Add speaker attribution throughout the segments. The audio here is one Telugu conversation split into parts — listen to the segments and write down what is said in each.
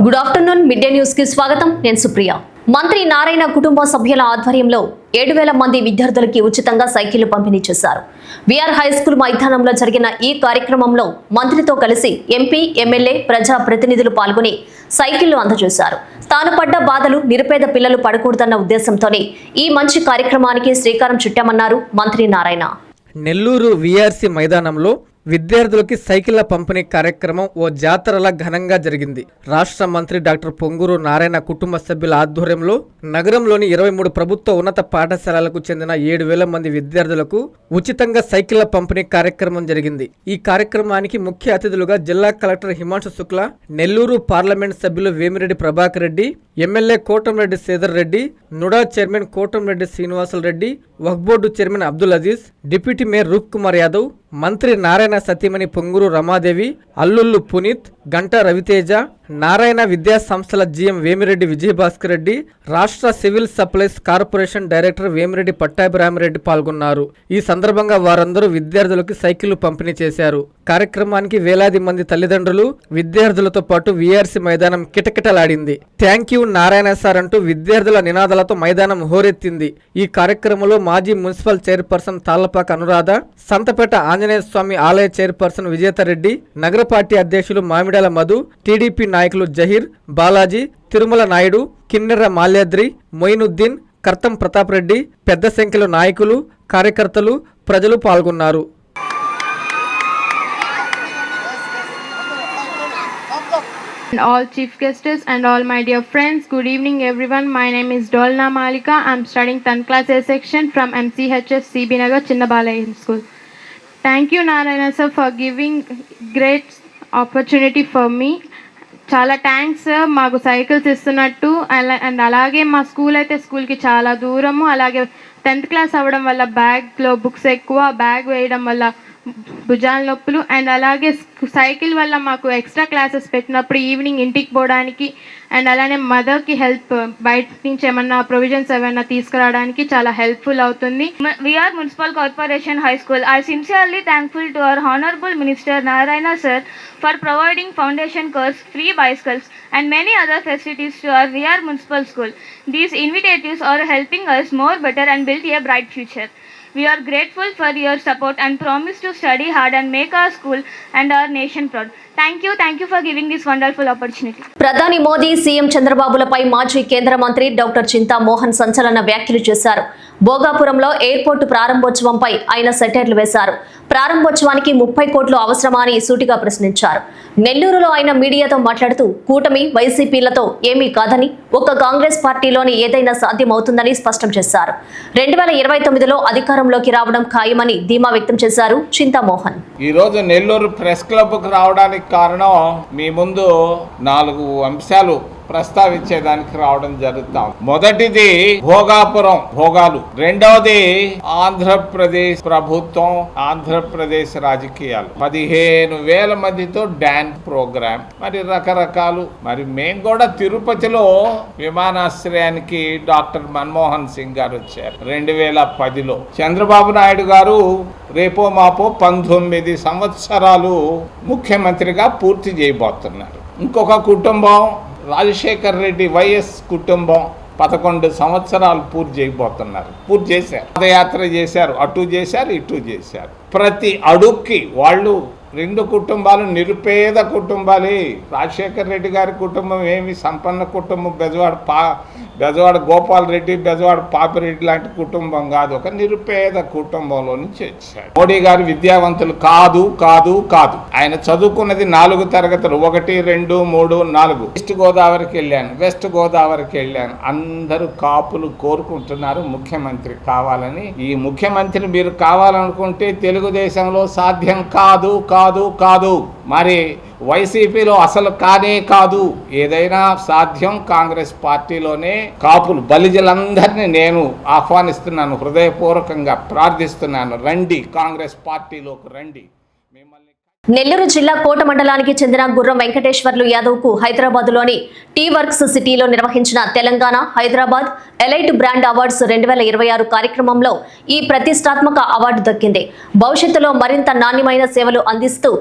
Speaker 1: Good afternoon mid day news కి స్వాగతం. నేను సుప్రియ. మంత్రి నారాయణ కుటుంబ సభ్యుల ఆధ్వర్యంలో 7,000 మంది విద్యార్థులకి ఉచితంగా సైకిళ్లు పంపిణీ చేశారు. విఆర్ హై స్కూల్ మైదానంలో జరిగిన ఈ కార్యక్రమంలో మంత్రితో కలిసి ఎంపీ, ఎమ్మెల్యే, ప్రజా ప్రతినిధులు పాల్గొని సైకిళ్లు అందజేశారు. తాను పడ్డ బాధలు నిరుపేద పిల్లలు పడకూడదన్న ఉద్దేశంతోనే ఈ మంచి కార్యక్రమానికి శ్రీకారం చుట్టామన్నారు మంత్రి నారాయణ.
Speaker 2: నెల్లూరు విఆర్సి మైదానంలో విద్యార్థులకి సైకిళ్ల పంపిణీ కార్యక్రమం ఓ జాతరలా ఘనంగా జరిగింది. రాష్ట్ర మంత్రి డాక్టర్ పొంగూరు నారాయణ కుటుంబ సభ్యుల ఆధ్వర్యంలో నగరంలోని 23 ప్రభుత్వ ఉన్నత పాఠశాలలకు చెందిన 7,000 మంది విద్యార్థులకు ఉచితంగా సైకిళ్ల పంపిణీ కార్యక్రమం జరిగింది. ఈ కార్యక్రమానికి ముఖ్య అతిథులుగా జిల్లా కలెక్టర్ హిమాంశు శుక్లా, నెల్లూరు పార్లమెంట్ సభ్యులు వేమిరెడ్డి ప్రభాకర్ రెడ్డి, ఎమ్మెల్యే కోటంరెడ్డి శ్రీధర్ రెడ్డి, నుడా చైర్మన్ కోటంరెడ్డి శ్రీనివాసులు రెడ్డి, వక్ఫ్ board chairman Abdul Aziz, deputy mayor Roop Kumar Yadav, మంత్రి నారాయణ సతీమణి పొంగూరు రమాదేవి, అల్లుళ్ళు పునీత్, గంటా రవితేజ, నారాయణ విద్యా సంస్థల జీఎం వేమిరెడ్డి విజయభాస్కర్ రెడ్డి, రాష్ట్ర civil supplies corporation director Vemireddy Pattabhirami Reddy పాల్గొన్నారు. ఈ సందర్భంగా వారందరూ విద్యార్థులకు సైకిళ్లు పంపిణీ చేశారు. కార్యక్రమానికి వేలాది మంది తల్లిదండ్రులు, విద్యార్థులతో పాటు విఆర్సి మైదానం కిటకిటలాడింది. థ్యాంక్ యూ నారాయణ సార్ అంటూ విద్యార్థుల నినాదాలతో మైదానం హోరెత్తింది. ఈ కార్యక్రమంలో మాజీ మున్సిపల్ చైర్పర్సన్ తాళ్లపాక అనురాధ, సంతపేట ఆంజనేయ స్వామి ఆలయ చైర్పర్సన్ విజేతారెడ్డి, నగర పార్టీ అధ్యక్షులు మామిడాల మధు, టీడీపీ నాయకులు జహీర్, బాలాజీ, తిరుమల నాయుడు, కిన్నెర్ర మాల్యాద్రి, మొయినుద్దీన్, కర్తం ప్రతాప్ రెడ్డి, పెద్ద సంఖ్యలో నాయకులు, కార్యకర్తలు, ప్రజలు పాల్గొన్నారు.
Speaker 3: All chief guests and all my dear friends, good evening everyone. My name is Dolna Malika. I'm studying 10th class A section from MCHS CB Nagar Chinnabalaya School. Thank you Narayana sir for giving great opportunity for me. చాలా థ్యాంక్స్ మాకు సైకిల్స్ ఇస్తున్నట్టు. అండ్ అలాగే మా స్కూల్ అయితే స్కూల్కి చాలా దూరము. అలాగే 10th క్లాస్ అవ్వడం వల్ల బ్యాగ్లో బుక్స్ ఎక్కువ, బ్యాగ్ వేయడం వల్ల భుజాల నొప్పులు. అండ్ అలాగే సైకిల్ వల్ల మాకు ఎక్స్ట్రా క్లాసెస్ పెట్టినప్పుడు ఈవినింగ్ ఇంటికి పోవడానికి అండ్ అలానే మదర్కి హెల్ప్, బయట నుంచి ఏమన్నా ప్రొవిజన్స్ ఏమైనా తీసుకురావడానికి చాలా హెల్ప్ఫుల్ అవుతుంది.
Speaker 4: VR municipal corporation high school. I sincerely thankful to our Honorable Minister Narayana sir for providing foundation course, free bicycles and many other facilities to our VR Municipal School. These initiatives are helping us more better and build a bright future. We are grateful for your support and promise to study hard and make our school and our nation proud. Thank you for giving this wonderful opportunity.
Speaker 1: ప్రధాని మోదీ, సీఎం చంద్రబాబులపై మాజీ కేంద్ర మంత్రి డాక్టర్ చింతా మోహన్ సంచలన వ్యాఖ్యలు చేశారు. భోగాపురంలో ఎయిర్పోర్టు ప్రారంభోత్సవంపై ఆయన సెటైర్లు వేశారు. ప్రారంభోత్సవానికి 30 కోట్లు అవసరమా అని సూటిగా ప్రశ్నించారు. నెల్లూరులో ఆయన మీడియాతో మాట్లాడుతూ కూటమి, వైసీపీలతో ఏమీ కాదని, ఒక్క కాంగ్రెస్ పార్టీలోని ఏదైనా సాధ్యమవుతుందని స్పష్టం చేశారు. 2029లో అధికారంలోకి రావడం ఖాయమని ధీమా వ్యక్తం చేశారు చింతా మోహన్.
Speaker 5: ఈ రోజు నెల్లూరు ప్రెస్ క్లబ్కు రావడానికి కారణం మీ ముందు 4 అంశాలు ప్రస్తావించేదానికి రావడం జరుగుతాం. మొదటిది భోగాపురం భోగాలు, రెండవది ఆంధ్రప్రదేశ్ ప్రభుత్వం, ఆంధ్రప్రదేశ్ రాజకీయాలు, 15,000 మందితో డాన్స్ ప్రోగ్రామ్, మరి రకరకాలు. మరి మేము కూడా తిరుపతిలో విమానాశ్రయానికి డాక్టర్ మన్మోహన్ సింగ్ గారు వచ్చారు 2010లో. చంద్రబాబు నాయుడు గారు రేపో మాపో 19 సంవత్సరాలు ముఖ్యమంత్రిగా పూర్తి చేయబోతున్నారు. ఇంకొక కుటుంబం రాజశేఖర్ రెడ్డి వైఎస్ కుటుంబం 11 సంవత్సరాలు పూర్తి చేశారు. పదయాత్ర చేశారు, అటు చేశారు, ఇటు చేశారు. ప్రతి అడుక్కి వాళ్ళు 2 కుటుంబాలు నిరుపేద కుటుంబాలే. రాజశేఖర్ రెడ్డి గారి కుటుంబం ఏమి సంపన్న కుటుంబం, బెజవాడ గోపాల్ రెడ్డి, బెజవాడ పాపిరెడ్డి లాంటి కుటుంబం కాదు. ఒక నిరుపేద కుటుంబంలో నుంచి వచ్చాడు. మోడీ గారు విద్యావంతులు కాదు కాదు కాదు. ఆయన చదువుకున్నది 4 తరగతులు, 1, 2, 3, 4. వెస్ట్ గోదావరికి వెళ్ళాను. అందరూ కాపులు కోరుకుంటున్నారు ముఖ్యమంత్రి కావాలని. ఈ ముఖ్యమంత్రి మీరు కావాలనుకుంటే తెలుగుదేశంలో సాధ్యం కాదు కాదు కాదు. మరి వైసీపీలో అసలు కానే కాదు. ఏదైనా సాధ్యం కాంగ్రెస్ పార్టీలోనే. కాపులు, బలిజలందరినీ నేను ఆహ్వానిస్తున్నాను, హృదయపూర్వకంగా ప్రార్థిస్తున్నాను, రండి కాంగ్రెస్ పార్టీలోకి రండి.
Speaker 1: నెల్లూరు జిల్లా కోట మండలానికి చెందిన గుర్రం వెంకటేశ్వర్లు యాదవ్ కు హైదరాబాద్ లోని టీ వర్క్స్ సిటీలో నిర్వహించిన Telangana Hyderabad elite brand awards 2026 కార్యక్రమంలో ఈ ప్రతిష్టాత్మక అవార్డు దక్కింది. భవిష్యత్తులో మరింత నాణ్యమైన సేవలు అందిస్తూ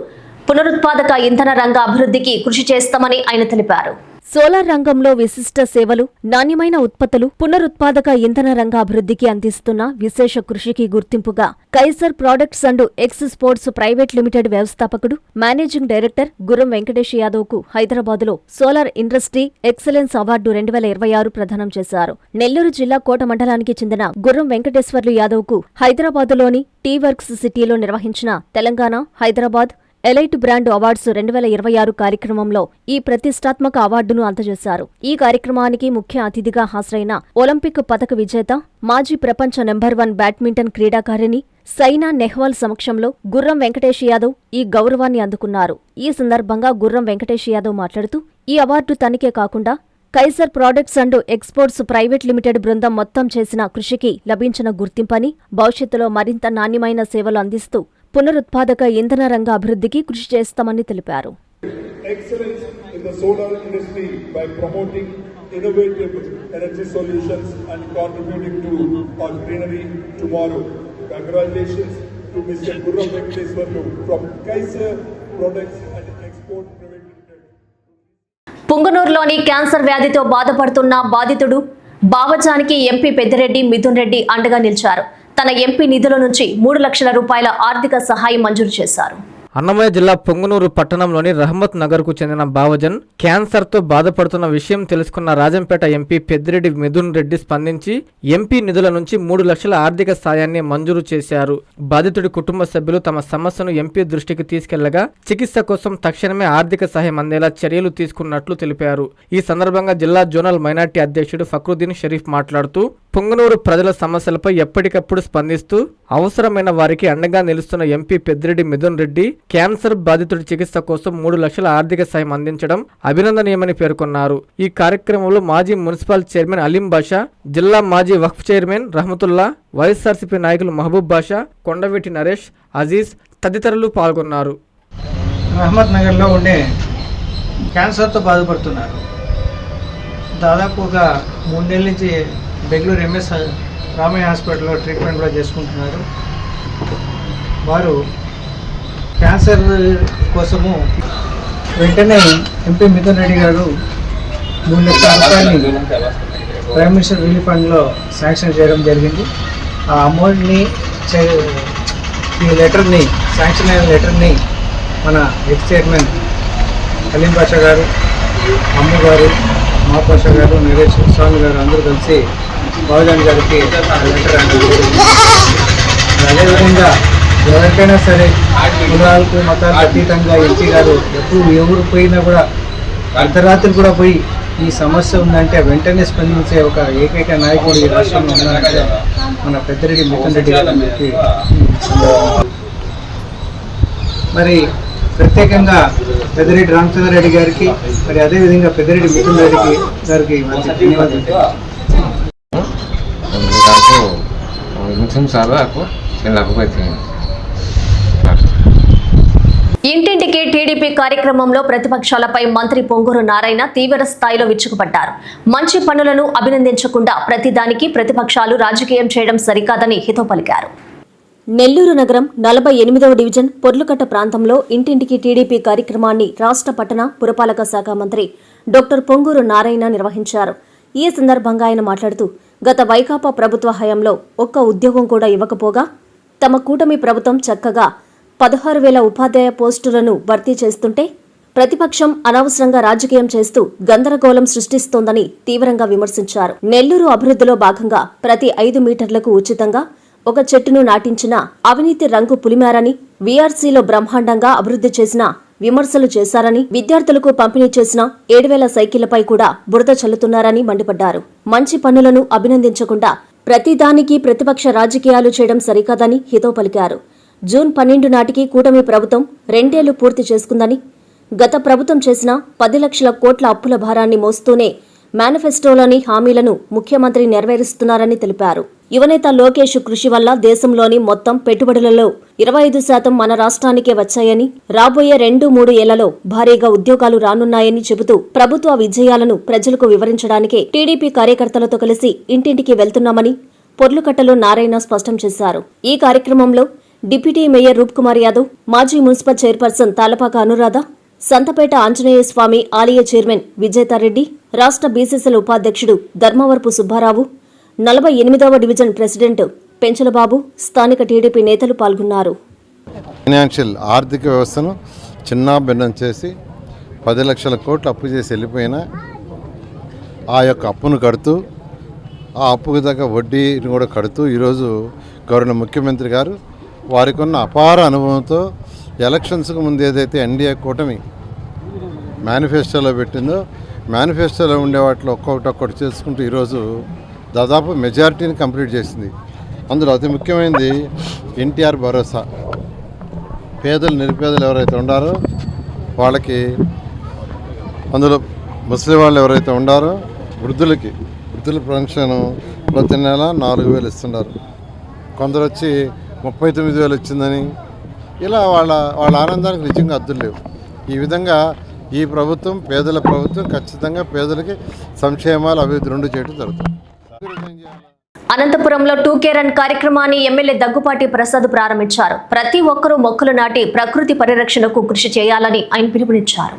Speaker 1: పునరుత్పాదక ఇంధన రంగ అభివృద్ధికి కృషి చేస్తామని ఆయన తెలిపారు. సోలార్ రంగంలో విశిష్ట సేవలు, నాణ్యమైన ఉత్పత్తులు, పునరుత్పాదక ఇంధన రంగ అభివృద్ధికి అందిస్తున్న విశేష కృషికి గుర్తింపుగా Kaiser products and exports private limited వ్యవస్థాపకుడు, మేనేజింగ్ డైరెక్టర్ గుర్రం వెంకటేష్ యాదవ్ కు హైదరాబాదులో సోలార్ ఇండస్ట్రీ ఎక్సలెన్స్ అవార్డు 2026 ప్రదానం చేశారు. నెల్లూరు జిల్లా కోట మండలానికి చెందిన గుర్రం వెంకటేశ్వర్లు యాదవ్ కు హైదరాబాదులోని టీ వర్క్స్ సిటీలో నిర్వహించిన Telangana, Hyderabad elite brand awards 2026 కార్యక్రమంలో ఈ ప్రతిష్టాత్మక అవార్డును అందజేశారు. ఈ కార్యక్రమానికి ముఖ్య అతిథిగా హాజరైన ఒలింపిక్ పతక విజేత, మాజీ ప్రపంచ నెంబర్ 1 బ్యాడ్మింటన్ క్రీడాకారిణి సైనా నెహ్వాల్ సమక్షంలో గుర్రం వెంకటేష్ యాదవ్ ఈ గౌరవాన్ని అందుకున్నారు. ఈ సందర్భంగా గుర్రం వెంకటేష్ యాదవ్ మాట్లాడుతూ, ఈ అవార్డు తనకే కాకుండా Kaiser products and exports private limited బృందం మొత్తం చేసిన కృషికి లభించిన గుర్తింపని, భవిష్యత్తులో మరింత నాణ్యమైన సేవలు అందిస్తూ పునరుత్పాదక ఇంధన రంగ అభివృద్ధికి కృషి చేస్తామని తెలిపారు.
Speaker 6: Excellence in the solar industry by promoting innovative energy solutions and contributing to our greenery tomorrow. Congratulations to Mr. Gurram Venkateswarlu from Kaiser Products and Export Private Limited.
Speaker 1: పుంగనూరులోని క్యాన్సర్ వ్యాధితో బాధపడుతున్న బాధితుడు బావజానికి ఎంపీ పెద్దిరెడ్డి మిథున్ రెడ్డి అండగా నిలిచారు. తన ఎంపీ నిధుల నుంచి 3 లక్షల రూపాయల ఆర్థిక సహాయం మంజూరు చేశారు.
Speaker 2: అన్నమయ్య జిల్లా పొంగనూరు పట్టణంలోని రహమత్ నగర్కు చెందిన బావజన్ క్యాన్సర్తో బాధపడుతున్న విషయం తెలుసుకున్న రాజంపేట ఎంపీ పెద్దిరెడ్డి మిథున్ రెడ్డి స్పందించి ఎంపీ నిధుల నుంచి 3 లక్షల ఆర్థిక సాయాన్ని మంజూరు చేశారు. బాధితుడి కుటుంబ సభ్యులు తమ సమస్యను ఎంపీ దృష్టికి తీసుకెళ్లగా చికిత్స కోసం తక్షణమే ఆర్థిక సహాయం అందేలా చర్యలు తీసుకున్నట్లు తెలిపారు. ఈ సందర్భంగా జిల్లా జోనల్ మైనార్టీ అధ్యక్షుడు ఫక్రుద్దీన్ షరీఫ్ మాట్లాడుతూ, పొంగనూరు ప్రజల సమస్యలపై ఎప్పటికప్పుడు స్పందిస్తూ అవసరమైన వారికి అండగా నిలుస్తున్న ఎంపీ పెద్దిరెడ్డి మిథున్ రెడ్డి క్యాన్సర్ బాధితుడి చికిత్స కోసం 3 లక్షల ఆర్థిక సాయం అందించడం అభినందనీయమని పేర్కొన్నారు. ఈ కార్యక్రమంలో మాజీ మున్సిపల్ చైర్మన్ అలీం బాషా, జిల్లా మాజీ వక్ఫ్ చైర్మన్ రహమతుల్లా, వైఎస్ఆర్సీపీ నాయకులు మహబూబ్ బాషా, కొండవీటి నరేష్, అజీజ్ తదితరులు పాల్గొన్నారు.
Speaker 7: రహమత్ నగర్లో ఉండే క్యాన్సర్తో బాధపడుతున్నారు. దాదాపు ఒక 3 నెలల నుంచి బెంగళూరు ఎంఎస్ రామయ్య హాస్పిటల్లో ట్రీట్మెంట్ కూడా చేసుకుంటున్నారు. వారు క్యాన్సర్ కోసము వెంటనే ఎంపీ మిథున్ రెడ్డి గారు 3 లక్షల రూపాయలని ప్రైమ్ మినిస్టర్ రిలీఫ్ ఫండ్లో శాంక్షన్ చేయడం జరిగింది. ఆ అమౌంట్ని ఈ లెటర్ని శాంక్షన్ అయిన లెటర్ని మన ఎక్స్ చైర్మన్ అలీం బాషా గారు, అమ్మ గారు, మహబూబ్ బాషా గారు, నరేష్ స్వామి గారు అందరూ కలిసి బావజాన్ గారికి లెటర్ అందించారు. అదేవిధంగా ఎవరికైనా సరే కులాలకు మతాలకు అతీతంగా ఎంపీ గారు ఎవరు పోయినా కూడా అర్ధరాత్రి కూడా పోయి ఈ సమస్య ఉందంటే వెంటనే స్పందించే ఒక ఏకైక నాయకుడు ఈ రాష్ట్రంలో ఉన్నారంటే మన పెద్దిరెడ్డి మిథున్ రెడ్డి గారు అని చెప్పి మరి ప్రత్యేకంగా పెద్దిరెడ్డి రామచంద్రారెడ్డి గారికి మరి అదేవిధంగా పెద్దిరెడ్డి మిథున్ రెడ్డి గారికి ధన్యవాదాలు.
Speaker 1: ఇంటింటికి టీడీపీ కార్యక్రమంలో ప్రతిపక్షాలపై మంత్రి పొంగూరు నారాయణ తీవ్ర స్థాయిలో విరుచుకుపడ్డారు. మంచి పనులను అభినందించకుండా ప్రతిదానికి ప్రతిపక్షాలు రాజకీయం చేయడం సరికాదని హితో పలికారు. నెల్లూరు నగరం 48వ డివిజన్ పొర్లుకట్ట ప్రాంతంలో ఇంటింటికి టీడీపీ కార్యక్రమాన్ని రాష్ట్ర పట్టణ పురపాలక శాఖ మంత్రి డాక్టర్ పొంగూరు నారాయణ నిర్వహించారు. ఈ సందర్భంగా ఆయన మాట్లాడుతూ, గత వైకాపా ప్రభుత్వ హయాంలో ఒక్క ఉద్యోగం కూడా ఇవ్వకపోగా తమ కూటమి ప్రభుత్వం చక్కగా 16,000 ఉపాధ్యాయ పోస్టులను భర్తీ చేస్తుంటే ప్రతిపక్షం అనవసరంగా రాజకీయం చేస్తూ గందరగోళం సృష్టిస్తోందని తీవ్రంగా విమర్శించారు. నెల్లూరు అభివృద్ధిలో భాగంగా ప్రతి 5 మీటర్లకు ఉచితంగా ఒక చెట్టును నాటించిన అవినీతి రంగు పులిమారని, వీఆర్సీలో బ్రహ్మాండంగా అభివృద్ధి చేసిన విమర్శలు చేశారని, విద్యార్థులకు పంపిణీ చేసిన 7,000 సైకిళ్లపై కూడా బురద చల్లుతున్నారని మండిపడ్డారు. మంచి పనులను అభినందించకుండా ప్రతిదానికి ప్రతిపక్ష రాజకీయాలు చేయడం సరికాదని హితో పలికారు. జూన్ 12 నాటికి కూటమి ప్రభుత్వం 2 ఏళ్లు పూర్తి చేసుకుందని, గత ప్రభుత్వం చేసిన 10 లక్షల కోట్ల అప్పుల భారాన్ని మోస్తూనే మేనిఫెస్టోలోని హామీలను ముఖ్యమంత్రి నెరవేరుస్తున్నారని తెలిపారు. యువనేత లోకేష్ కృషి వల్ల దేశంలోని మొత్తం పెట్టుబడులలో 25% మన రాష్ట్రానికే వచ్చాయని, రాబోయే 2-3 ఏళ్లలో భారీగా ఉద్యోగాలు రానున్నాయని చెబుతూ ప్రభుత్వ విజయాలను ప్రజలకు వివరించడానికే టీడీపీ కార్యకర్తలతో కలిసి ఇంటింటికి వెళ్తున్నామని పొర్లుకట్టలో నారాయణ స్పష్టం చేశారు. ఈ కార్యక్రమంలో డిప్యూటీ మేయర్ రూప్ కుమార్ యాదవ్, మాజీ మున్సిపల్ చైర్పర్సన్ తాలపాక అనురాధ, సంతపేట ఆంజనేయ స్వామి ఆలయ చైర్మన్ విజేతారెడ్డి, రాష్ట్ర బీసీసీల ఉపాధ్యక్షుడు ధర్మవరపు సుబ్బారావు, 48వ డివిజన్ ప్రెసిడెంట్ పెంచలబాబు, స్థానిక టీడీపీ నేతలు పాల్గొన్నారు.
Speaker 8: ఫైనాన్షియల్ ఆర్థిక వ్యవస్థను చిన్నాభిన్నం చేసి 10 లక్షల కోట్లు అప్పు చేసి వెళ్ళిపోయినా ఆ యొక్క అప్పును కడుతూ ఆ అప్పుకు తగ్గ వడ్డీని కూడా కడుతూ ఈరోజు గౌరవ ముఖ్యమంత్రి గారు వారికి ఉన్న అపార అనుభవంతో ఎలక్షన్స్కు ముందు ఏదైతే ఎన్డీఏ కూటమి మేనిఫెస్టోలో పెట్టిందో మేనిఫెస్టోలో ఉండే వాటిలో ఒక్కొక్కటి చేసుకుంటూ ఈరోజు దాదాపు మెజారిటీని కంప్లీట్ చేసింది. అందులో అతి ముఖ్యమైనది ఎన్టీఆర్ భరోసా. పేదలు నిరుపేదలు ఎవరైతే ఉండారో వాళ్ళకి, అందులో ముసలి వాళ్ళు ఎవరైతే ఉండారో వృద్ధుల పెన్షన్ ప్రతి నెల 4,000 ఇస్తున్నారు. కొందరు వచ్చి 39,000 వచ్చిందని, ఇలా వాళ్ళ ఆనందానికి నిజంగా అద్దులు లేవు. ఈ విధంగా ఈ ప్రభుత్వం పేదల ప్రభుత్వం, ఖచ్చితంగా పేదలకి సంక్షేమాలు అభివృద్ధి రెండు చేయడం జరుగుతుంది.
Speaker 1: అనంతపురంలో 2K రన్ కార్యక్రమాన్ని ఎమ్మెల్యే దగ్గుపాటి ప్రసాద్ ప్రారంభించారు. ప్రతి ఒక్కరూ మొక్కలు నాటి ప్రకృతి పరిరక్షణకు కృషి చేయాలని ఆయన పిలుపునిచ్చారు.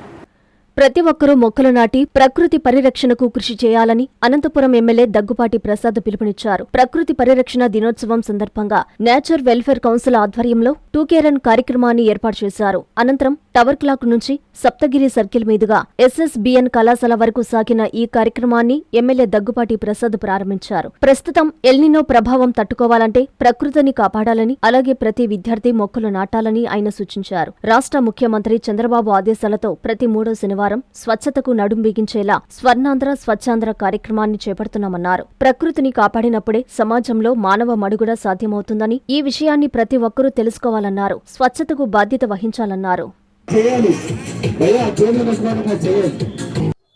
Speaker 1: ప్రతి ఒక్కరూ మొక్కలు నాటి ప్రకృతి పరిరక్షణకు కృషి చేయాలని అనంతపురం ఎమ్మెల్యే దగ్గుపాటి ప్రసాద్ పిలుపునిచ్చారు. ప్రకృతి పరిరక్షణ దినోత్సవం సందర్భంగా నేచర్ వెల్ఫేర్ కౌన్సిల్ ఆధ్వర్యంలో 2K రన్ కార్యక్రమాన్ని ఏర్పాటు చేశారు. అనంతరం టవర్ క్లాక్ నుంచి సప్తగిరి సర్కిల్ మీదుగా SSBN కళాశాల వరకు సాగిన ఈ కార్యక్రమాన్ని ఎమ్మెల్యే దగ్గుపాటి ప్రసాద్ ప్రారంభించారు. ప్రస్తుతం ఎల్నినో ప్రభావం తట్టుకోవాలంటే ప్రకృతిని కాపాడాలని, అలాగే ప్రతి విద్యార్థి మొక్కలు నాటాలని ఆయన సూచించారు. రాష్ట్ర ముఖ్యమంత్రి చంద్రబాబు ఆదేశాలతో ప్రతి 3వ శనివారం స్వచ్ఛతకు నడుం బిగించేలా స్వర్ణాంధ్ర స్వచ్ఛాంధ్ర కార్యక్రమాన్ని చేపడుతున్నామన్నారు. ప్రకృతిని కాపాడినప్పుడే సమాజంలో మానవ మనుగడ సాధ్యమవుతుందని, ఈ విషయాన్ని ప్రతి ఒక్కరూ తెలుసుకోవాలన్నారు. స్వచ్ఛతకు బాధ్యత వహించాలన్నారు.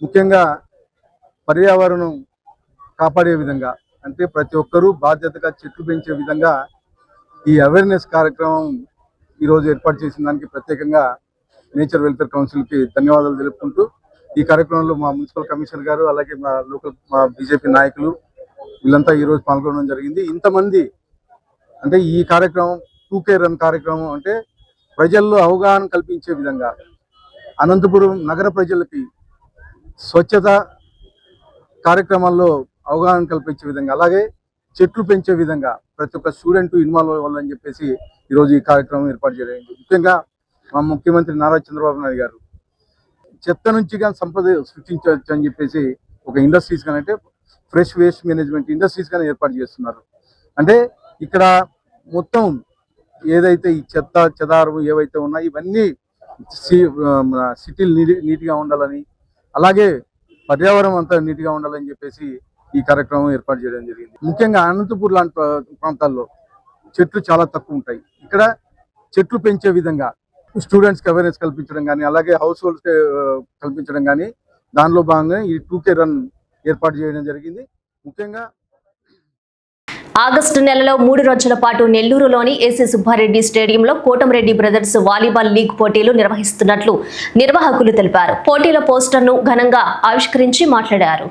Speaker 9: ముఖ్యంగా పర్యావరణం కాపాడే విధంగా, అంటే ప్రతి ఒక్కరూ బాధ్యతగా చెట్లు పెంచే విధంగా ఈ అవేర్నెస్ కార్యక్రమం ఈరోజు ఏర్పాటు చేసిన దానికి ప్రత్యేకంగా నేచర్ వెల్ఫేర్ కౌన్సిల్కి ధన్యవాదాలు తెలుపుకుంటూ, ఈ కార్యక్రమంలో మా మున్సిపల్ కమిషనర్ గారు, అలాగే మా బీజేపీ నాయకులు వీళ్ళంతా ఈరోజు పాల్గొనడం జరిగింది. ఇంతమంది అంటే ఈ కార్యక్రమం 2K రన్ కార్యక్రమం అంటే ప్రజల్లో అవగాహన కల్పించే విధంగా, అనంతపురం నగర ప్రజలకి స్వచ్ఛత కార్యక్రమాల్లో అవగాహన కల్పించే విధంగా, అలాగే చెట్లు పెంచే విధంగా ప్రతి ఒక్క స్టూడెంట్ ఇన్వాల్వ్ అవ్వాలని చెప్పేసి ఈరోజు ఈ కార్యక్రమం ఏర్పాటు చేయడం. ముఖ్యంగా మా ముఖ్యమంత్రి నారా చంద్రబాబు నాయుడు గారు చెత్త నుంచి కానీ సంపద సృష్టించవచ్చు అని చెప్పేసి ఒక ఇండస్ట్రీస్ కానీ, అంటే ఫ్రెష్ వేస్ట్ మేనేజ్మెంట్ ఇండస్ట్రీస్ కానీ ఏర్పాటు చేస్తున్నారు. అంటే ఇక్కడ మొత్తం ఏదైతే ఈ చెత్త చెదారం ఏవైతే ఉన్నాయో ఇవన్నీ సిటీలు నీట్గా ఉండాలని, అలాగే పర్యావరణం అంతా నీట్గా ఉండాలని చెప్పేసి ఈ కార్యక్రమం ఏర్పాటు చేయడం జరిగింది. ముఖ్యంగా అనంతపూర్ లాంటి ప్రాంతాల్లో చెట్లు చాలా తక్కువ ఉంటాయి. ఇక్కడ చెట్లు పెంచే విధంగా స్టూడెంట్స్కి అవేర్నెస్ కల్పించడం కానీ, అలాగే హౌస్ హోల్డ్స్ కల్పించడం కానీ, దానిలో భాగంగా ఈ 2K రన్ ఏర్పాటు చేయడం జరిగింది. ముఖ్యంగా
Speaker 1: ఆగస్టు నెలలో 3 రోజుల పాటు నెల్లూరులోని ఏసీ సుబ్బారెడ్డి స్టేడియంలో కోటంరెడ్డి బ్రదర్స్ వాలీబాల్ లీగ్ పోటీలు నిర్వహిస్తున్నట్లు నిర్వాహకులు తెలిపారు. పోటీల పోస్టర్ను ఘనంగా ఆవిష్కరించి మాట్లాడారు.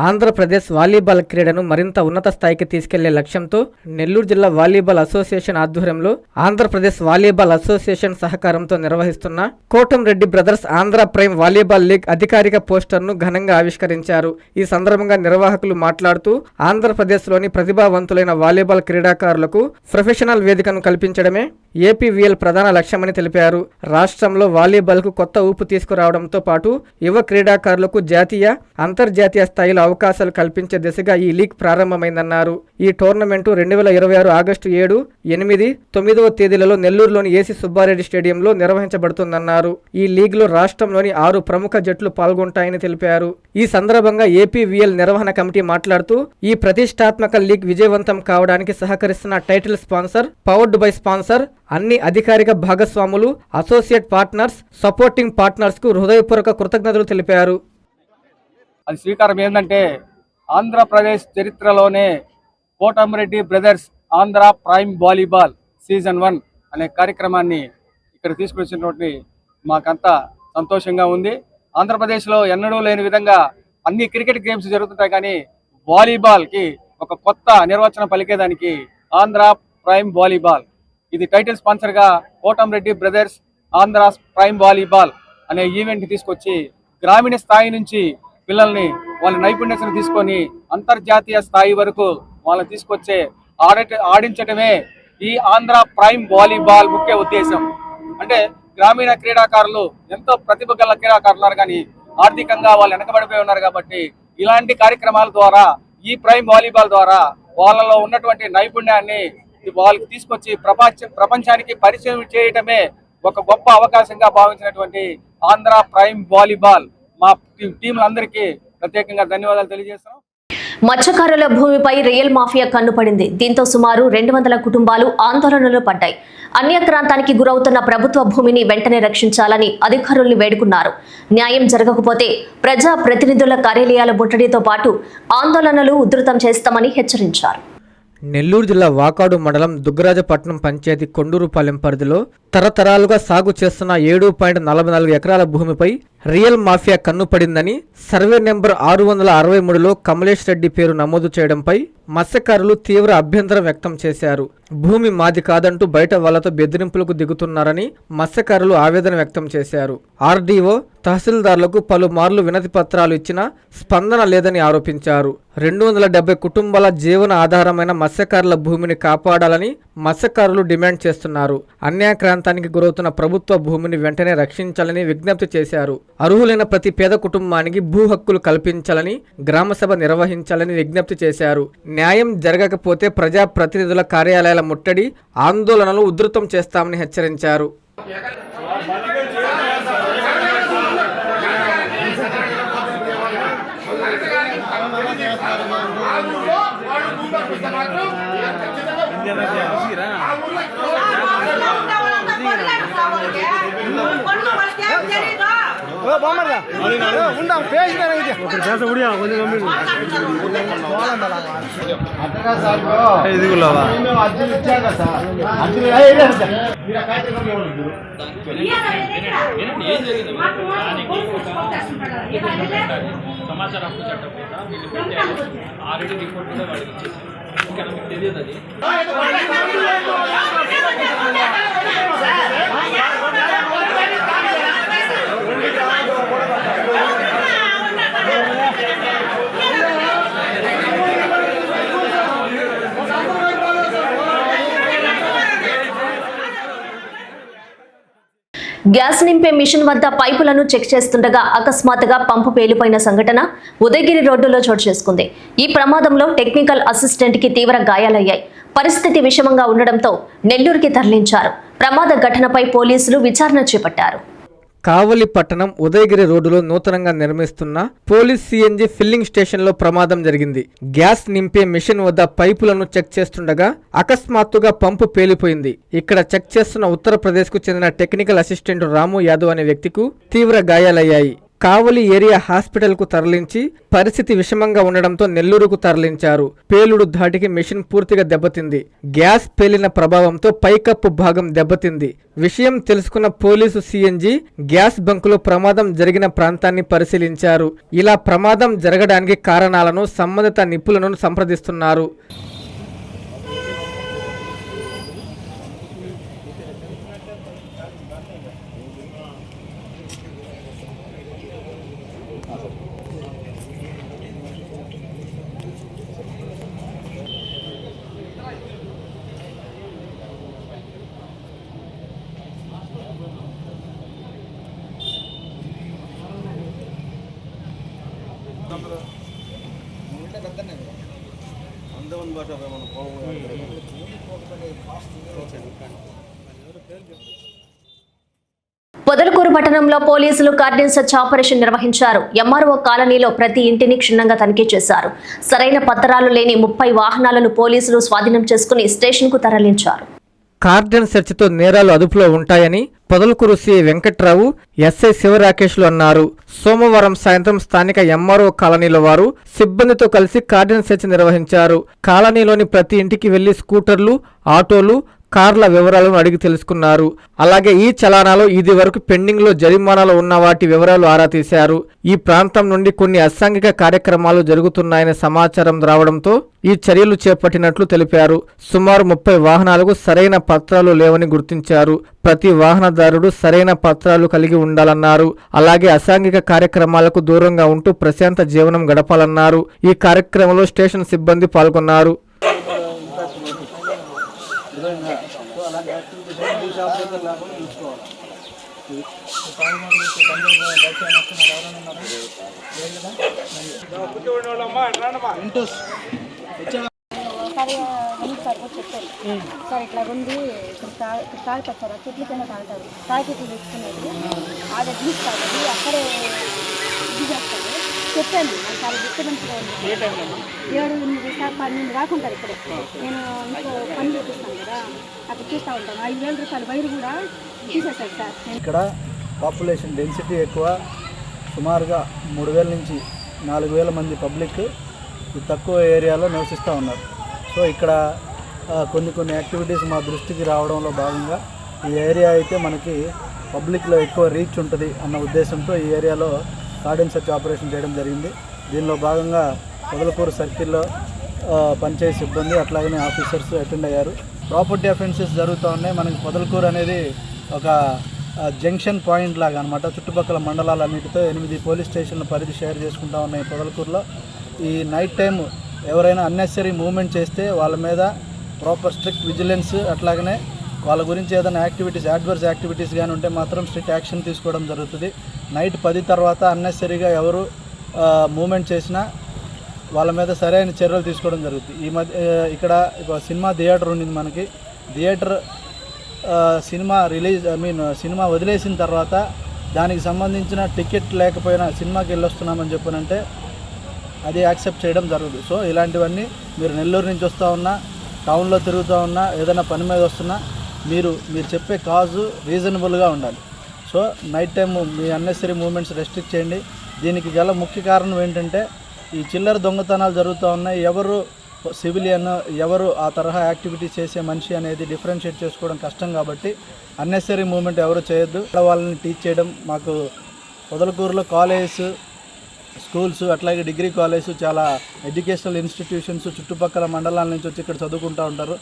Speaker 2: ఆంధ్రప్రదేశ్ వాలీబాల్ క్రీడను మరింత ఉన్నత స్థాయికి తీసుకెళ్లే లక్ష్యంతో నెల్లూరు జిల్లా వాలీబాల్ అసోసియేషన్ ఆధ్వర్యంలో ఆంధ్రప్రదేశ్ వాలీబాల్ అసోసియేషన్ సహకారంతో నిర్వహిస్తున్న Kotamreddy brothers Andhra prime volleyball league అధికారిక పోస్టర్ను ఘనంగా ఆవిష్కరించారు. ఈ సందర్భంగా నిర్వాహకులు మాట్లాడుతూ ఆంధ్రప్రదేశ్లోని ప్రతిభావంతులైన వాలీబాల్ క్రీడాకారులకు ప్రొఫెషనల్ వేదికను కల్పించడమే ఏపీవీఎల్ ప్రధాన లక్ష్యమని తెలిపారు. రాష్ట్రంలో వాలీబాల్కు కొత్త ఊపు తీసుకురావడంతో పాటు యువ క్రీడాకారులకు జాతీయ, అంతర్జాతీయ స్థాయిలో అవకాశాలు కల్పించే దిశగా ఈ లీగ్ ప్రారంభమైందన్నారు. ఈ టోర్నమెంటు 2026 ఆగస్టు 7, 8, 9వ తేదీలలో నెల్లూరులోని ఏసీ సుబ్బారెడ్డి స్టేడియంలో నిర్వహించబడుతుందన్నారు. ఈ లీగ్లో రాష్ట్రంలోని 6 ప్రముఖ జట్లు పాల్గొంటాయని తెలిపారు. ఈ సందర్భంగా ఏపీవీఎల్ నిర్వహణ కమిటీ మాట్లాడుతూ ఈ ప్రతిష్టాత్మక లీగ్ విజయవంతం కావడానికి సహకరిస్తున్న title sponsor, powered by sponsor, అన్ని అధికారిక భాగస్వాములు, అసోసియేట్ పార్ట్నర్స్, సపోర్టింగ్ పార్ట్నర్స్ కు హృదయపూర్వక కృతజ్ఞతలు తెలిపారు.
Speaker 10: అది స్వీకారం ఏంటంటే ఆంధ్రప్రదేశ్ చరిత్రలోనే Kotamreddy brothers Andhra prime volleyball season 1 అనే కార్యక్రమాన్ని ఇక్కడ తీసుకొచ్చినటువంటి మాకంతా సంతోషంగా ఉంది. ఆంధ్రప్రదేశ్లో ఎన్నడూ లేని విధంగా అన్ని క్రికెట్ గేమ్స్ జరుగుతుంటాయి, కానీ వాలీబాల్కి ఒక కొత్త నిర్వచనం పలికేదానికి ఆంధ్ర ప్రైమ్ వాలీబాల్, ఇది టైటిల్ స్పాన్సర్గా Kotamreddy brothers Andhra prime volleyball అనే ఈవెంట్ తీసుకొచ్చి గ్రామీణ స్థాయి నుంచి పిల్లల్ని వాళ్ళ నైపుణ్యతను తీసుకొని అంతర్జాతీయ స్థాయి వరకు వాళ్ళని తీసుకొచ్చే ఆడించడమే ఈ ఆంధ్ర ప్రైమ్ వాలీబాల్ ముఖ్య ఉద్దేశం. అంటే గ్రామీణ క్రీడాకారులు ఎంతో ప్రతిభ గల క్రీడాకారులు ఉన్నారు, కానీ ఆర్థికంగా వాళ్ళు వెనకబడిపోయి ఉన్నారు. కాబట్టి ఇలాంటి కార్యక్రమాల ద్వారా ఈ ప్రైమ్ వాలీబాల్ ద్వారా వాళ్ళలో ఉన్నటువంటి నైపుణ్యాన్ని వాళ్ళకి తీసుకొచ్చి ప్రపంచానికి పరిచయం చేయటమే ఒక గొప్ప అవకాశంగా భావించినటువంటి ఆంధ్ర ప్రైమ్ వాలీబాల్ మా టీంలందరికీ ప్రత్యేకంగా ధన్యవాదాలు తెలియజేస్తున్నాం.
Speaker 1: మత్స్యకారుల భూమిపై రియల్ మాఫియా కన్నుపడింది. దీంతో సుమారు 200 కుటుంబాలు ఆందోళనలో పడ్డాయి. అన్యాక్రాంతానికి గురవుతున్న ప్రభుత్వ భూమిని వెంటనే రక్షించాలని అధికారుల్ని వేడుకున్నారు. న్యాయం జరగకపోతే ప్రజా ప్రతినిధుల కార్యాలయాల ముట్టడితో పాటు ఆందోళనలు ఉధృతం చేస్తామని హెచ్చరించారు.
Speaker 2: నెల్లూరు జిల్లా వాకాడు మండలం దుగ్గరాజపట్నం పంచాయతీ కొండూరుపాలెం పరిధిలో తరతరాలుగా సాగు చేస్తున్న 7.44 ఎకరాల భూమిపై రియల్ మాఫియా కన్నుపడిందని సర్వే నెంబర్ 663లో కమలేష్ రెడ్డి పేరు నమోదు చేయడంపై మత్స్యకారులు తీవ్ర అభ్యంతరం వ్యక్తం చేశారు. భూమి మాది కాదంటూ బయట వాళ్లతో బెదిరింపులకు దిగుతున్నారని మత్స్యకారులు ఆవేదన వ్యక్తం చేశారు. ఆర్డీఓ, తహసీల్దార్లకు పలుమార్లు వినతి పత్రాలు ఇచ్చినా స్పందన లేదని ఆరోపించారు. 270 కుటుంబాల జీవన ఆధారమైన మత్స్యకారుల భూమిని కాపాడాలని మత్స్యకారులు డిమాండ్ చేస్తున్నారు. అన్యాక్రాంతానికి గురవుతున్న ప్రభుత్వ భూమిని వెంటనే రక్షించాలని విజ్ఞప్తి చేశారు. అర్హులైన ప్రతి పేద కుటుంబానికి భూ హక్కులు కల్పించాలని, గ్రామసభ నిర్వహించాలని విజ్ఞప్తి చేశారు. న్యాయం జరగకపోతే ప్రజా ప్రతినిధుల కార్యాలయాల ముట్టడి, ఆందోళనలు ఉధృతం చేస్తామని హెచ్చరించారు.
Speaker 11: సమాచారం హక్కు చట్టం ఆల్రెడీ రిపోర్ట్ కూడా వాడికి ఇచ్చేసి ఇంకా మీకు తెలియదు అది.
Speaker 1: గ్యాస్ నింపే మిషన్ వద్ద పైపులను చెక్ చేస్తుండగా అకస్మాత్తుగా పంపు పేలిపోయిన సంఘటన ఉదయగిరి రోడ్డులో చోటు చేసుకుంది. ఈ ప్రమాదంలో టెక్నికల్ అసిస్టెంట్ కి తీవ్ర గాయాలయ్యాయి. పరిస్థితి విషమంగా ఉండడంతో నెల్లూరుకి తరలించారు. ప్రమాద ఘటనపై పోలీసులు విచారణ చేపట్టారు.
Speaker 2: కావలి పట్టణం ఉదయగిరి రోడ్డులో నూతనంగా నిర్మిస్తున్న పోలీస్ సిఎన్జి ఫిల్లింగ్ స్టేషన్లో ప్రమాదం జరిగింది. గ్యాస్ నింపే మిషన్ వద్ద పైపులను చెక్ చేస్తుండగా అకస్మాత్తుగా పంపు పేలిపోయింది. ఇక్కడ చెక్ చేస్తున్న ఉత్తరప్రదేశ్కు చెందిన టెక్నికల్ అసిస్టెంట్ రాము యాదవ్ అనే వ్యక్తికి తీవ్ర గాయాలయ్యాయి. కావలి ఏరియా హాస్పిటల్కు తరలించి పరిస్థితి విషమంగా ఉండడంతో నెల్లూరుకు తరలించారు. పేలుడు ధాటికి మెషిన్ పూర్తిగా దెబ్బతింది. గ్యాస్ పేలిన ప్రభావంతో పైకప్పు భాగం దెబ్బతింది. విషయం తెలుసుకున్న పోలీసు సిఎన్జి గ్యాస్ బంకులో ప్రమాదం జరిగిన ప్రాంతాన్ని పరిశీలించారు. ఇలా ప్రమాదం జరగడానికి కారణాలను సంబంధిత నిపుణులను సంప్రదిస్తున్నారు.
Speaker 1: పొదలకూరు పట్టణంలో పోలీసులు కార్డన్ సెర్చ్ ఆపరేషన్ నిర్వహించారు. ఎంఆర్ఓ కాలనీలో ప్రతి ఇంటిని క్షుణ్ణంగా తనిఖీ చేశారు. సరైన పత్రాలు లేని 30 వాహనాలను పోలీసులు స్వాధీనం చేసుకుని స్టేషన్కు తరలించారు.
Speaker 2: కార్డన్ సెర్చ్తో నేరాలు అదుపులో ఉంటాయని పొదలకూరు సిఐ వెంకట్రావు, ఎస్ఐ శివరాకేష్లు అన్నారు. సోమవారం సాయంత్రం స్థానిక ఎంఆర్ఓ కాలనీలో వారు సిబ్బందితో కలిసి కార్డన్ సెర్చ్ నిర్వహించారు. కాలనీలోని ప్రతి ఇంటికి వెళ్లి స్కూటర్లు, ఆటోలు, కార్ల వివరాలను అడిగి తెలుసుకున్నారు. అలాగే ఈ చలానాలో ఇది వరకు పెండింగ్ లో జరిమానాలు ఉన్న వాటి వివరాలు ఆరా తీశారు. ఈ ప్రాంతం నుండి కొన్ని అసాంఘిక కార్యక్రమాలు జరుగుతున్నాయనే సమాచారం రావడంతో ఈ చర్యలు చేపట్టినట్లు తెలిపారు. సుమారు 30 వాహనాలకు సరైన పత్రాలు లేవని గుర్తించారు. ప్రతి వాహనదారుడు సరైన పత్రాలు కలిగి ఉండాలన్నారు. అలాగే అసాంఘిక కార్యక్రమాలకు దూరంగా ఉంటూ ప్రశాంత జీవనం గడపాలన్నారు. ఈ కార్యక్రమంలో స్టేషన్ సిబ్బంది పాల్గొన్నారు.
Speaker 12: సార్ ఇట్లా ఉంది తాగుతారు సార్ చెట్ల కింద తాగుతారు తాగిట్లు తెచ్చుకునేది అది తీస్తారు అక్కడే ఇది చేస్తారు చెప్పాను చాలా డిస్టర్బెన్స్గా ఉంది 7-8 సార్ 12 దాకా ఉంటారు ఇక్కడే నేను ఇంకో పని చూపిస్తాను కదా అక్కడ చూస్తూ ఉంటాను 5,000 రూపాయలు వైరు కూడా తీసేశారు సార్.
Speaker 7: ఇక్కడ పాపులేషన్ డెన్సిటీ ఎక్కువ, సుమారుగా 3,000 నుంచి 4,000 మంది పబ్లిక్ తక్కువ ఏరియాలో నివసిస్తూ ఉన్నారు. సో ఇక్కడ కొన్ని యాక్టివిటీస్ మా దృష్టికి రావడంలో భాగంగా ఈ ఏరియా అయితే మనకి పబ్లిక్లో ఎక్కువ రీచ్ ఉంటుంది అన్న ఉద్దేశంతో ఈ ఏరియాలో కార్డన్ సెర్చ్ ఆపరేషన్ చేయడం జరిగింది. దీనిలో భాగంగా పొదలకూరు సర్కిల్లో పంచాయతీ సిబ్బంది అట్లాగనే ఆఫీసర్స్ అటెండ్ అయ్యారు. ప్రాపర్టీ అఫెన్సెస్ జరుగుతూ ఉన్నాయి. మనకి పొదలకూరు అనేది ఒక జంక్షన్ పాయింట్ లాగా అనమాట. చుట్టుపక్కల మండలాలన్నిటితో 8 పోలీస్ స్టేషన్ల పరిధి షేర్ చేసుకుంటూ ఉన్నాయి పొదలకూరులో. ఈ నైట్ టైం ఎవరైనా అన్నెసరీ మూవ్మెంట్ చేస్తే వాళ్ళ మీద ప్రాపర్ స్ట్రిక్ట్ విజిలెన్స్, అట్లాగనే వాళ్ళ గురించి ఏదైనా యాక్టివిటీస్ అడ్వర్స్ యాక్టివిటీస్ కానీ ఉంటే మాత్రం స్ట్రిక్ట్ యాక్షన్ తీసుకోవడం జరుగుతుంది. నైట్ 10 తర్వాత అన్నెసరీగా ఎవరు మూవ్మెంట్ చేసినా వాళ్ళ మీద సరైన చర్యలు తీసుకోవడం జరుగుతుంది. ఈ మధ్య ఇక్కడ సినిమా థియేటర్ ఉండింది మనకి. థియేటర్ సినిమా వదిలేసిన తర్వాత దానికి సంబంధించిన టికెట్ లేకపోయినా సినిమాకి వెళ్ళొస్తున్నామని చెప్పనంటే అది యాక్సెప్ట్ చేయడం జరుగుతుంది. సో ఇలాంటివన్నీ మీరు నెల్లూరు నుంచి వస్తూ ఉన్నా, టౌన్లో తిరుగుతూ ఉన్నా, ఏదైనా పని మీద వస్తున్నా మీరు చెప్పే కాజు రీజనబుల్గా ఉండాలి. సో నైట్ టైం మీ అన్నెసరీ మూవ్మెంట్స్ రెస్ట్రిక్ట్ చేయండి. దీనికి గల ముఖ్య కారణం ఏంటంటే ఈ చిల్లర దొంగతనాలు జరుగుతూ ఉన్నాయి. ఎవరు సివిలియన్, ఎవరు ఆ తరహా యాక్టివిటీ చేసే మనిషి అనేది డిఫరెన్షియేట్ చేసుకోవడం కష్టం. కాబట్టి అన్నెసరీ మూవ్మెంట్ ఎవరు చేయొద్దు. వాళ్ళని టీచ్ చేయడం, మాకు పొదలకూరులో కాలేజెస్, స్కూల్స్, అట్లాగే డిగ్రీ కాలేజ్, చాలా ఎడ్యుకేషనల్ ఇన్స్టిట్యూషన్స్ చుట్టుపక్కల మండలాల నుంచి వచ్చి ఇక్కడ చదువుకుంటూ ఉంటారు.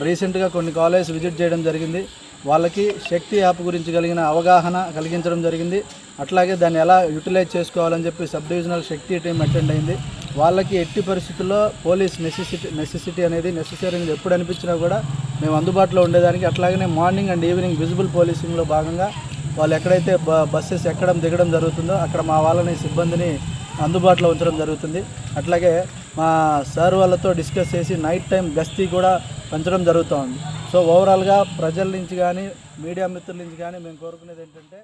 Speaker 7: రీసెంట్గా కొన్ని కాలేజ్ విజిట్ చేయడం జరిగింది. వాళ్ళకి శక్తి యాప్ గురించి కలిగిన అవగాహన కలిగించడం జరిగింది. అట్లాగే దాన్ని ఎలా యూటిలైజ్ చేసుకోవాలని చెప్పి సబ్ డివిజనల్ శక్తి టీం అటెండ్ అయింది. వాళ్ళకి ఎట్టి పరిస్థితుల్లో పోలీస్ నెసెసిటీ అనేది నెసెసరీ ఎప్పుడు అనిపించినా కూడా మేము అందుబాటులో ఉండేదానికి, అట్లాగనే మార్నింగ్ అండ్ ఈవినింగ్ విజిబుల్ పోలీసింగ్లో భాగంగా వాళ్ళు ఎక్కడైతే బస్సెస్ ఎక్కడం దిగడం జరుగుతుందో అక్కడ మా వాళ్ళని సిబ్బందిని అందుబాటులో ఉంచడం జరుగుతుంది. అట్లాగే మా సార్ వాళ్ళతో డిస్కస్ చేసి నైట్ టైం గస్తీ కూడా పెంచడం జరుగుతూ ఉంది. సో ఓవరాల్గా ప్రజల నుంచి కానీ మీడియా మిత్రుల నుంచి కానీ మేము కోరుకునేది ఏంటంటే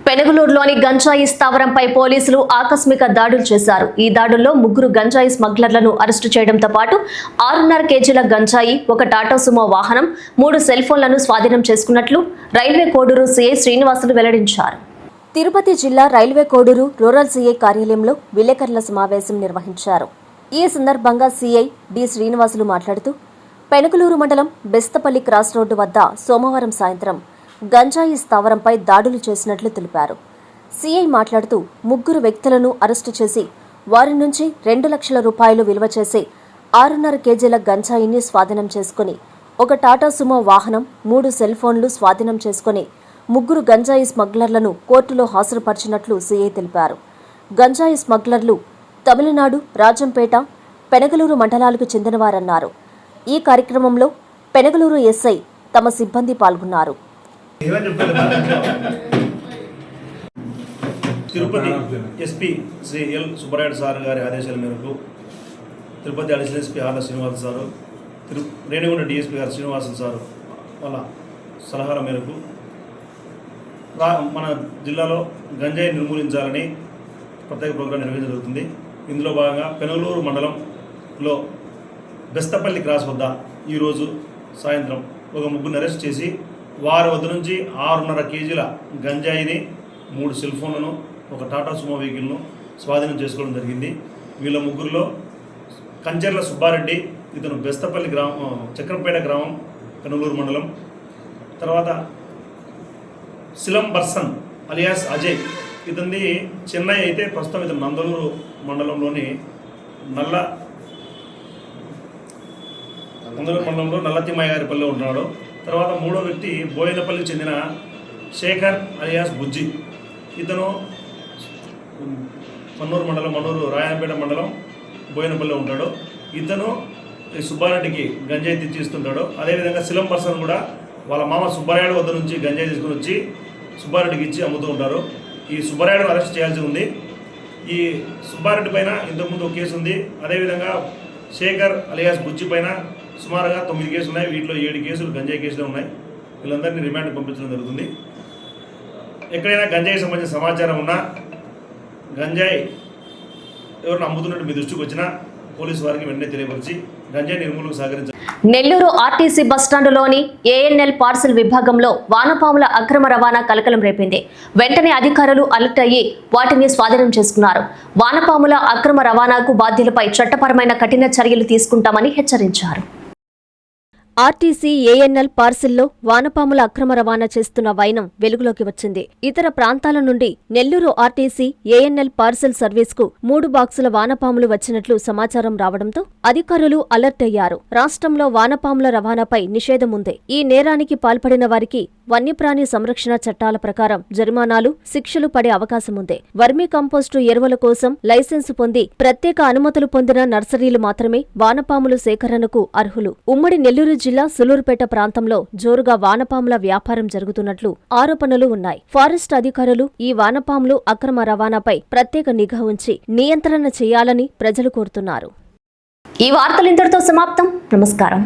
Speaker 1: పెనుగులూరులోని గంజాయి స్థావరంపై పోలీసులు ఆకస్మిక దాడులు చేశారు. ఈ దాడుల్లో 3 గంజాయి స్మగ్లర్లను అరెస్టు చేయడంతో పాటు 6.5 కేజీల గంజాయి, 1 టాటా సుమో వాహనం, 3 సెల్ ఫోన్లను స్వాధీనం చేసుకున్నట్లు రైల్వే కోడూరు సీఐ శ్రీనివాసులు వెల్లడించారు. తిరుపతి జిల్లా రైల్వే కోడూరు రూరల్ సీఐ కార్యాలయంలో విలేకరుల సమావేశం నిర్వహించారు. ఈ సందర్భంగా సీఐ డి శ్రీనివాసులు మాట్లాడుతూ పెనుగులూరు మండలం బెస్తపల్లి క్రాస్ రోడ్డు వద్ద సోమవారం సాయంత్రం గంజాయి స్థావరంపై దాడులు చేసినట్లు తెలిపారు. సీఐ మాట్లాడుతూ 3 వ్యక్తులను అరెస్టు చేసి వారి నుంచి 2 లక్షల రూపాయలు విలువ చేసే 6.5 కేజీల గంజాయిని స్వాధీనం చేసుకుని 1 టాటా సుమో వాహనం, 3 సెల్ ఫోన్లు స్వాధీనం చేసుకుని 3 గంజాయి స్మగ్లర్లను కోర్టులో హాజరుపరిచినట్లు సీఐ తెలిపారు. గంజాయి స్మగ్లర్లు తమిళనాడు రాజంపేట, పెనగలూరు మండలాలకు చెందినవారన్నారు. ఈ కార్యక్రమంలో పెనగలూరు ఎస్ఐ తమ సిబ్బంది పాల్గొన్నారు.
Speaker 13: Tirupati SP Shri L Subbarayudu sir గారి ఆదేశాల మేరకు Tirupati additional SP Arla Srinivas sir, Renigunta DSP గారు శ్రీనివాసన్ సారు వాళ్ళ సలహాల మేరకు మన జిల్లాలో గంజాయి నిర్మూలించాలని ప్రత్యేక ప్రోగ్రాం నిర్వహించడం జరుగుతుంది. ఇందులో భాగంగా పెనుగలూరు మండలంలో బెస్తపల్లి క్రాస్ వద్ద ఈరోజు సాయంత్రం ఒక 3 అరెస్ట్ చేసి వారి వద్ద నుంచి 6.5 కేజీల గంజాయిని, 3 సెల్ ఫోన్లను, 1 టాటా సుమో వెహికల్ను స్వాధీనం చేసుకోవడం జరిగింది. వీళ్ళ 3లో కంచెర్ల సుబ్బారెడ్డి, ఇతను బెస్తపల్లి గ్రామం చక్రంపేట గ్రామం పెనులూరు మండలం. తర్వాత సిలం బర్సన్ అలియాస్ అజయ్, ఇతనిది చెన్నై అయితే ప్రస్తుతం ఇతను నందలూరు మండలంలోని నల్లతిమ్మాయిగారిపల్లిలో ఉంటున్నాడు. తర్వాత మూడో వ్యక్తి బోయినపల్లికి చెందిన శేఖర్ అలియాస్ బుజ్జి, ఇతను మన్నూరు రాయనపేట మండలం బోయినపల్లిలో ఉంటాడు. ఇతను ఈ సుబ్బారెడ్డికి గంజాయి తెచ్చి ఇస్తుంటాడు. అదేవిధంగా సిలం పర్సన్ కూడా వాళ్ళ మామ సుబ్బారాయుడు వద్ద నుంచి గంజాయి తీసుకుని వచ్చి సుబ్బారెడ్డికి ఇచ్చి అమ్ముతూ ఉంటారు. ఈ సుబ్బారాయుడు అరెస్ట్ చేయాల్సి ఉంది. ఈ సుబ్బారెడ్డి పైన ఇంతకుముందు ఒక కేసు ఉంది. అదేవిధంగా శేఖర్ అలియాస్ బుజ్జి పైన సుమారుగా 9 కేసులు ఉన్నాయి. వీటిలో 7 కేసులు గంజాయి కేసులు ఉన్నాయి. వీళ్ళందరినీ రిమాండ్ పంపించడం జరుగుతుంది. ఎక్కడైనా గంజాయి సంబంధించిన సమాచారం ఉన్నా, గంజాయి ఎవరిని అమ్ముతున్నట్టు మీ దృష్టికి వచ్చినా పోలీసు వారికి వెంటనే తెలియపరిచి గంజాయి నిర్మూలనకు సహకరించారు.
Speaker 1: నెల్లూరు ఆర్టీసీ బస్టాండులోని ఏఎన్ఎల్ పార్సల్ విభాగంలో వానపాముల అక్రమ రవాణా కలకలం రేపింది. వెంటనే అధికారులు అలర్ట్ అయ్యి వాటిని స్వాధీనం చేసుకున్నారు. వానపాముల అక్రమ రవాణాకు బాధ్యులపై చట్టపరమైన కఠిన చర్యలు తీసుకుంటామని హెచ్చరించారు. ఆర్టీసీ ఏఎన్ఎల్ పార్సిల్లో వానపాముల అక్రమ రవాణా చేస్తున్న వైనం వెలుగులోకి వచ్చింది. ఇతర ప్రాంతాల నుండి నెల్లూరు ఆర్టీసీ ఏఎన్ఎల్ పార్సిల్ సర్వీస్కు 3 బాక్సుల వానపాములు వచ్చినట్లు సమాచారం రావడంతో అధికారులు అలర్ట్ అయ్యారు. రాష్ట్రంలో వానపాముల రవాణాపై నిషేధం ఉంది. ఈ నేరానికి పాల్పడిన వారికి వన్యప్రాణి సంరక్షణ చట్టాల ప్రకారం జరిమానాలు, శిక్షలు పడే అవకాశముంది. వర్మీ కంపోస్టు ఎరువుల కోసం లైసెన్సు పొంది ప్రత్యేక అనుమతులు పొందిన నర్సరీలు మాత్రమే వానపాములు సేకరణకు అర్హులు. ఉమ్మడి నెల్లూరు జిల్లా సులూరుపేట ప్రాంతంలో జోరుగా వానపాముల వ్యాపారం జరుగుతున్నట్లు ఆరోపణలు ఉన్నాయి. ఫారెస్ట్ అధికారులు ఈ వానపాములు అక్రమ రవాణాపై ప్రత్యేక నిఘా ఉంచి నియంత్రణ చేయాలని ప్రజలు కోరుతున్నారు. ఈ వార్తలు ఇంతటితో సమాప్తం. నమస్కారం.